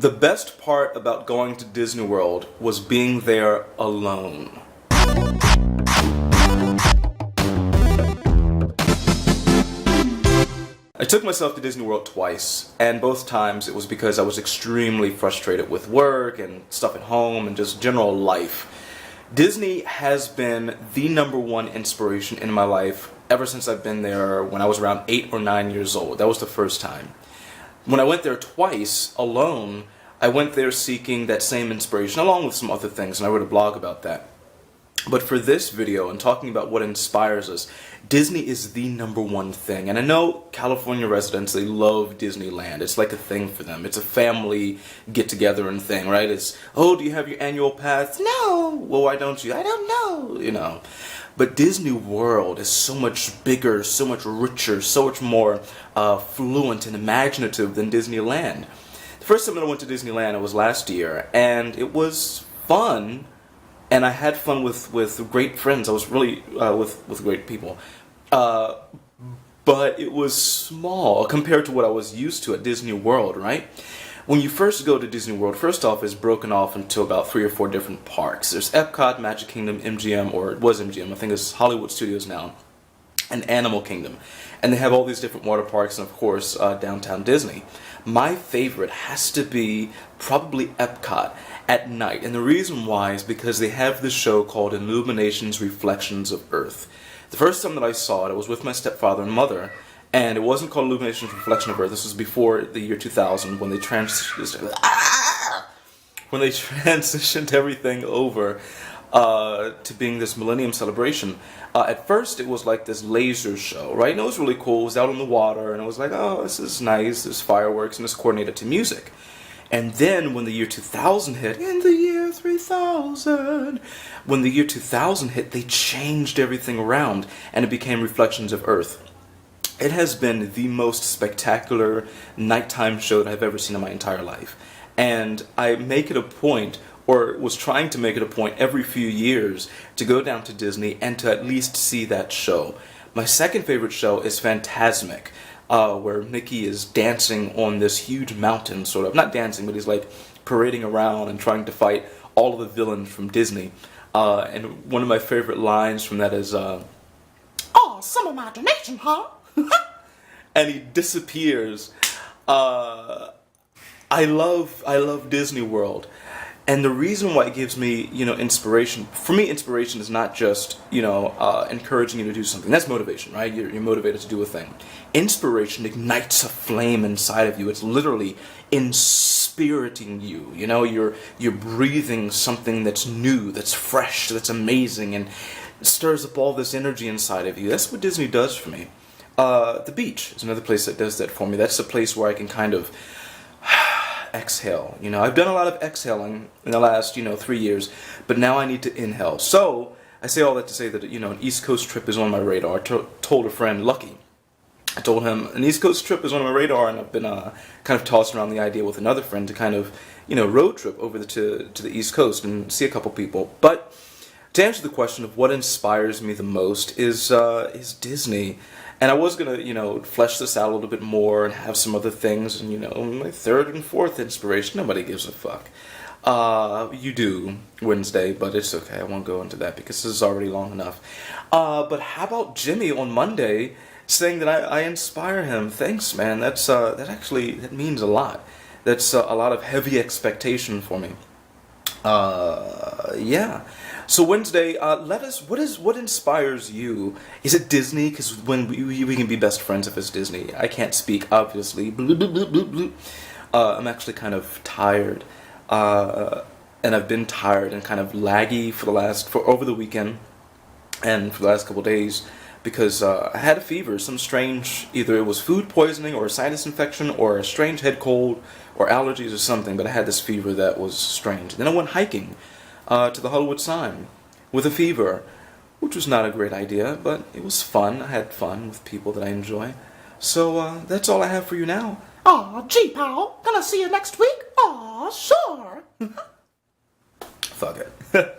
The best part about going to Disney World was being there alone. I took myself to Disney World twice, and both times it was because I was extremely frustrated with work and stuff at home and just general life. Disney has been the #1 inspiration in my life ever since I've been there when I was around 8 or 9 years old. That was the first time. When I went there twice, alone, I went there seeking that same inspiration, along with some other things, and I wrote a blog about that. But for this video, and talking about what inspires us, Disney is the #1 thing. And I know California residents, they love Disneyland. It's like a thing for them. It's a family get-together and thing, right? It's, oh, do you have your annual pass? No. Well, why don't you? I don't know, you know. But Disney World is so much bigger, so much richer, so much more fluent and imaginative than Disneyland. The first time that I went to Disneyland, it was last year, and it was fun, and I had fun with great friends. I was really with great people, but it was small compared to what I was used to at Disney World, right? When you first go to Disney World, first off, it's broken off into about 3 or 4 different parks. There's Epcot, Magic Kingdom, MGM, or it was MGM, I think it's Hollywood Studios now, and Animal Kingdom. And they have all these different water parks and, of course, downtown Disney. My favorite has to be probably Epcot at night. And the reason why is because they have this show called Illuminations Reflections of Earth. The first time that I saw it, I was with my stepfather and mother, and it wasn't called Illuminations Reflection of Earth. This was before the year 2000 when they transitioned everything over to being this Millennium Celebration. At first, it was like this laser show, right? And it was really cool. It was out on the water, and it was like, oh, this is nice. There's fireworks, and it's coordinated to music. And then when the year 2000 hit, in the year 3000, when the year 2000 hit, they changed everything around, and it became Reflections of Earth. It has been the most spectacular nighttime show that I've ever seen in my entire life. And I make it a point, or was trying to make it a point every few years, to go down to Disney and to at least see that show. My second favorite show is Fantasmic, where Mickey is dancing on this huge mountain, sort of. Not dancing, but he's like parading around and trying to fight all of the villains from Disney. And one of my favorite lines from that is, oh, some of my donation, huh? And he disappears. I love Disney World. And the reason why it gives me, inspiration, for me, inspiration is not just, encouraging you to do something. That's motivation, right? You're motivated to do a thing. Inspiration ignites a flame inside of you. It's literally inspiriting you. You're breathing something that's new, that's fresh, that's amazing, and it stirs up all this energy inside of you. That's what Disney does for me. The beach is another place that does that for me. That's a place where I can kind of exhale. I've done a lot of exhaling in the last, 3 years, but now I need to inhale. So I say all that to say that, an East Coast trip is on my radar. I told a friend, Lucky, I told him an East Coast trip is on my radar, and I've been kind of tossing around the idea with another friend to kind of, road trip over to the East Coast and see a couple people. But to answer the question of what inspires me the most is Disney. And I was going to, flesh this out a little bit more and have some other things. And, my third and fourth inspiration, nobody gives a fuck. You do, Wednesday, but it's okay. I won't go into that because this is already long enough. But how about Jimmy on Monday saying that I inspire him? Thanks, man. That means a lot. That's a lot of heavy expectation for me. Yeah. So Wednesday, what inspires you? Is it Disney? Because when we can be best friends if it's Disney. I can't speak, obviously. I'm actually kind of tired, and I've been tired and kind of laggy for over the weekend and for the last couple of days because I had a fever, some strange, either it was food poisoning or a sinus infection or a strange head cold or allergies or something. But I had this fever that was strange. Then I went hiking to the Hollywood sign with a fever, which was not a great idea, but it was fun. I had fun with people that I enjoy. So that's all I have for you now. Aw, gee, pal. Gonna see you next week? Aw, sure. Fuck it.